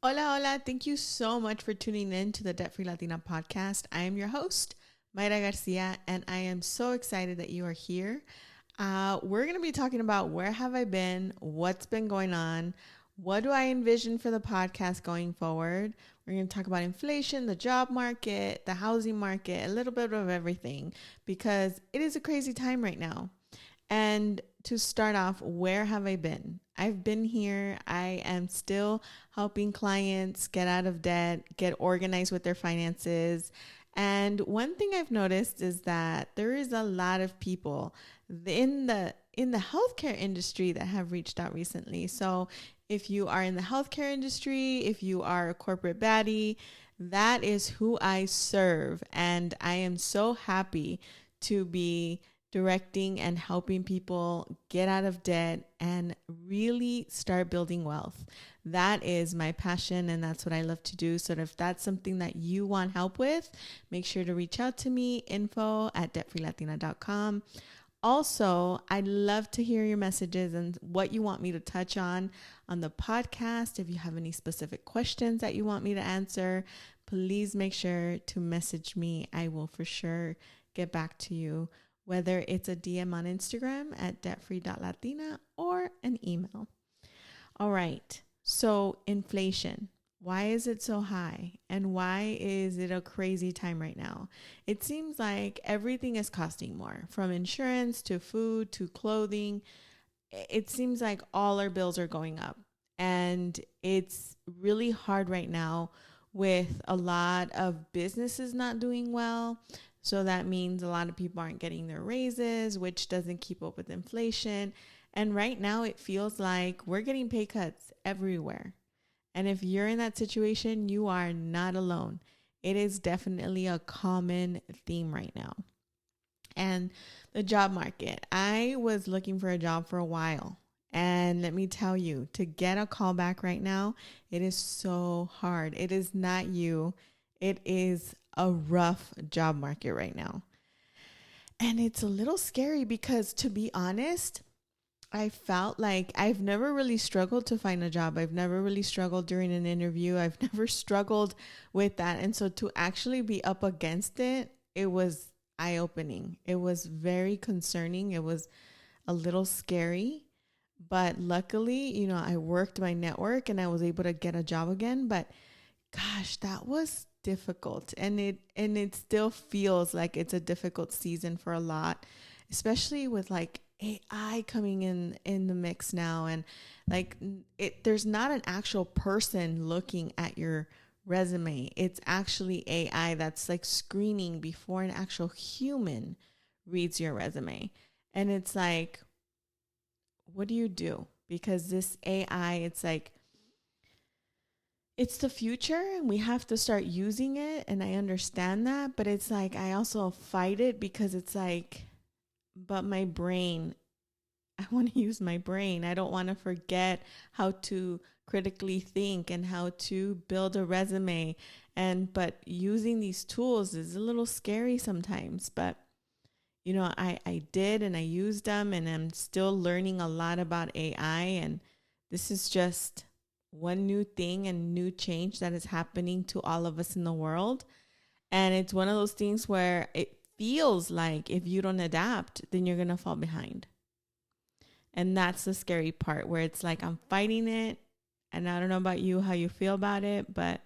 Hola, hola. Thank you so much for tuning in to the Debt Free Latina podcast. I am your host, Mayra Garcia, and I am so excited that you are here. We're going to be talking about where have I been, what's been going on, what do I envision for the podcast going forward. We're going to talk about inflation, the job market, the housing market, a little bit of everything, because it is a crazy time right now. And to start off, where have I been? I've been here. I am still helping clients get out of debt, get organized with their finances. And one thing I've noticed is that there is a lot of people in the healthcare industry that have reached out recently. So if you are in the healthcare industry, if you are a corporate baddie, that is who I serve. And I am so happy to be directing and helping people get out of debt and really start building wealth. That is my passion, and that's what I love to do. So if that's something that you want help with, make sure to reach out to me, info@debtfreelatina.com. Also, I'd love to hear your messages and what you want me to touch on the podcast. If you have any specific questions that you want me to answer, please make sure to message me. I will for sure get back to you, whether it's a DM on Instagram at debtfree.latina or an email. All right. So inflation, why is it so high? And why is it a crazy time right now? It seems like everything is costing more, from insurance to food to clothing. It seems like all our bills are going up. And it's really hard right now with a lot of businesses not doing well. So that means a lot of people aren't getting their raises, which doesn't keep up with inflation. And right now it feels like we're getting pay cuts everywhere. And if you're in that situation, you are not alone. It is definitely a common theme right now. And the job market. I was looking for a job for a while. And let me tell you, to get a call back right now, it is so hard. It is not you. It is a rough job market right now. And it's a little scary because, to be honest, I felt like I've never really struggled to find a job. I've never really struggled during an interview. I've never struggled with that. And so to actually be up against it, it was eye-opening. It was very concerning. It was a little scary. But luckily, I worked my network and I was able to get a job again. But gosh, that was difficult. And it still feels like it's a difficult season for a lot, especially with like AI coming in the mix now. And like there's not an actual person looking at your resume. It's actually AI that's like screening before an actual human reads your resume. And it's like, what do you do? Because this AI, it's like, it's the future and we have to start using it. And I understand that, but it's like, I also fight it because it's like, but my brain, I want to use my brain. I don't want to forget how to critically think and how to build a resume. But using these tools is a little scary sometimes, but I did and I used them, and I'm still learning a lot about AI. And this is just one new thing and new change that is happening to all of us in the world. And it's one of those things where it feels like if you don't adapt, then you're going to fall behind. And that's the scary part, where it's like I'm fighting it. And I don't know about you, how you feel about it, but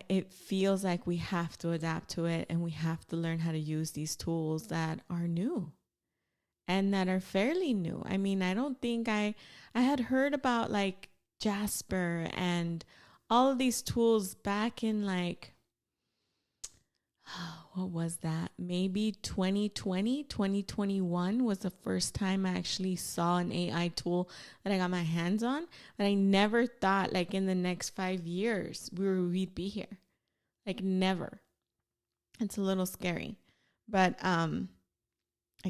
it feels like we have to adapt to it, and we have to learn how to use these tools that are new and that are fairly new. I mean, I don't think I had heard about like Jasper and all of these tools back in like, what was that? Maybe 2020, 2021 was the first time I actually saw an AI tool that I got my hands on. But I never thought like in the next 5 years we'd be here. Like never. It's a little scary. But I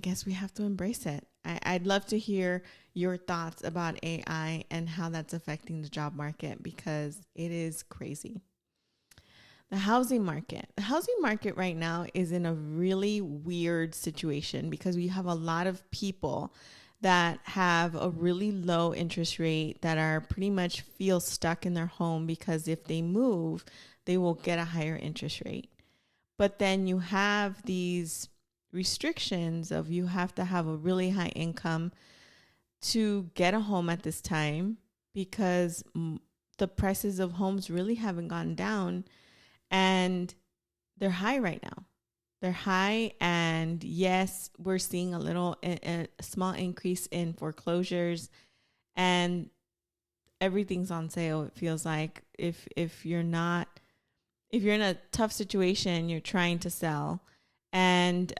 guess we have to embrace it. I'd love to hear your thoughts about AI and how that's affecting the job market, because it is crazy. The housing market. The housing market right now is in a really weird situation because we have a lot of people that have a really low interest rate that are pretty much feel stuck in their home because if they move, they will get a higher interest rate. But then you have these restrictions of you have to have a really high income to get a home at this time because the prices of homes really haven't gone down and they're high right now. They're high, and yes, we're seeing a small increase in foreclosures, and everything's on sale. It feels like if you're in a tough situation, you're trying to sell, and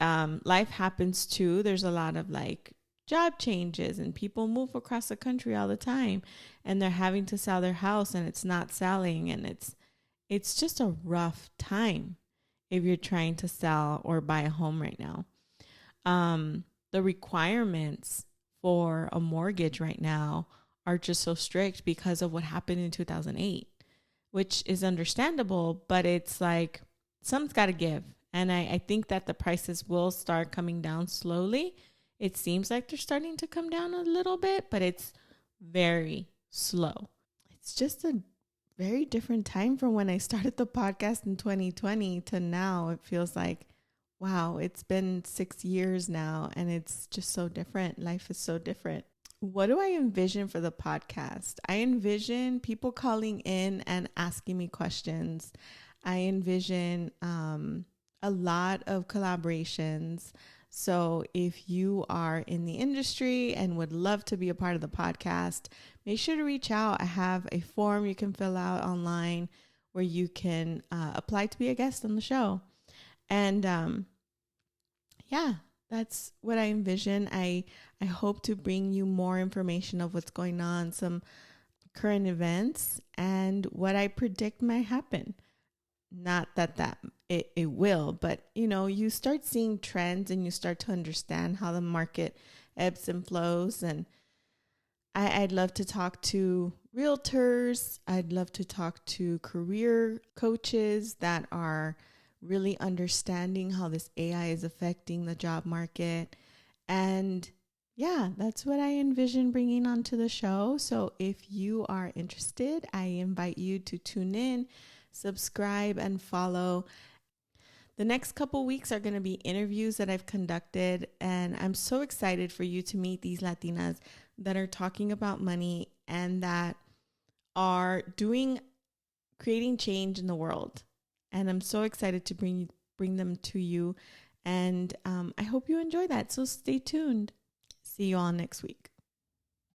life happens too. There's a lot of like job changes, and people move across the country all the time, and they're having to sell their house, and it's not selling, and it's just a rough time if you're trying to sell or buy a home right now. The requirements for a mortgage right now are just so strict because of what happened in 2008, which is understandable, but it's like something's got to give. And I think that the prices will start coming down slowly. It seems like they're starting to come down a little bit, but it's very slow. It's just a very different time from when I started the podcast in 2020 to now. It feels like, wow, it's been 6 years now and it's just so different. Life is so different. What do I envision for the podcast? I envision people calling in and asking me questions. I envision a lot of collaborations. So if you are in the industry and would love to be a part of the podcast, make sure to reach out. I have a form you can fill out online where you can apply to be a guest on the show. And yeah, that's what I envision. I hope to bring you more information of what's going on, some current events, and what I predict might happen. Not that it will, but you start seeing trends and you start to understand how the market ebbs and flows. And I'd love to talk to realtors. I'd love to talk to career coaches that are really understanding how this AI is affecting the job market. And yeah, that's what I envision bringing onto the show. So if you are interested, I invite you to tune in, subscribe, and follow. The next couple weeks are going to be interviews that I've conducted, and I'm so excited for you to meet these Latinas that are talking about money and that are creating change in the world. And I'm so excited to bring them to you, and I hope you enjoy that. So stay tuned. See you all next week.